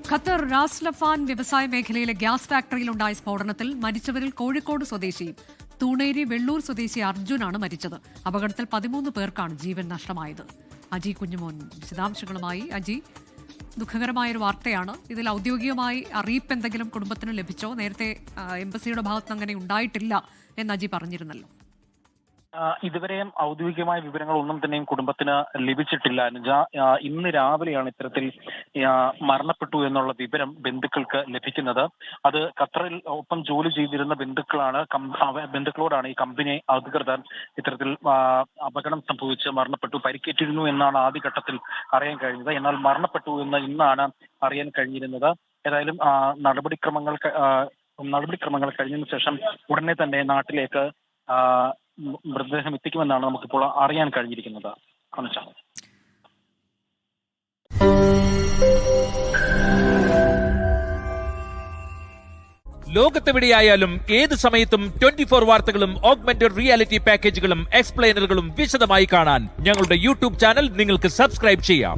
Qatar റാസ്ലഫാൻ വ്യവസായ മേഖലയിലെ gas ഫാക്ടറിയിലുണ്ടായ സ്ഫോടനത്തിൽ മരിച്ചവരിൽ കോഴിക്കോട് സ്വദേശി തൂണേരി വെള്ളൂർ സ്വദേശി അർജുനാണ് മരിച്ചത്. അപകടത്തിൽ 13 പേർക്കാണ് ജീവൻ നഷ്ടമായത്. അജി കുഞ്ഞുമോൻ വിശദാംശങ്ങളുമായി. അജി, ദുഃഖകരമായൊരു വാർത്തയാണ്. ഇതിൽ ഔദ്യോഗികമായി അറിയിപ്പ് എന്തെങ്കിലും കുടുംബത്തിന് ലഭിച്ചോ? നേരത്തെ എംബസിയുടെ ഭാഗത്ത് അങ്ങനെ ഉണ്ടായിട്ടില്ല എന്ന് അജി പറഞ്ഞിരുന്നല്ലോ. ഇതുവരെയും ഔദ്യോഗികമായ വിവരങ്ങൾ ഒന്നും തന്നെയും കുടുംബത്തിന് ലഭിച്ചിട്ടില്ല. ഇന്ന് രാവിലെയാണ് ഇത്തരത്തിൽ മരണപ്പെട്ടു എന്നുള്ള വിവരം ബന്ധുക്കൾക്ക് ലഭിക്കുന്നത്. അത് ഖത്തറിൽ ഒപ്പം ജോലി ചെയ്തിരുന്ന ബന്ധുക്കളോടാണ് ഈ കമ്പനി അധികൃതർ ഇത്തരത്തിൽ അപകടം സംഭവിച്ച് മരണപ്പെട്ടു, പരിക്കേറ്റിരുന്നു എന്നാണ് ആദ്യഘട്ടത്തിൽ അറിയാൻ കഴിഞ്ഞത്. എന്നാൽ മരണപ്പെട്ടു എന്ന് ഇന്നാണ് അറിയാൻ കഴിഞ്ഞിരുന്നത്. ഏതായാലും നടപടിക്രമങ്ങൾ കഴിഞ്ഞതിനു ശേഷം ഉടനെ തന്നെ നാട്ടിലേക്ക് മൃതദേഹം എത്തിക്കുമെന്നാണ് നമുക്കിപ്പോൾ അറിയാൻ കഴിഞ്ഞിരിക്കുന്നത്. ലോകത്തെവിടെയായാലും ഏത് സമയത്തും 24 വാർത്തകളും ഓഗ്മെന്റഡ് റിയാലിറ്റി പാക്കേജുകളും എക്സ്പ്ലെയിനറുകളും വിശദമായി കാണാൻ ഞങ്ങളുടെ യൂട്യൂബ് ചാനൽ നിങ്ങൾക്ക് സബ്സ്ക്രൈബ് ചെയ്യാം.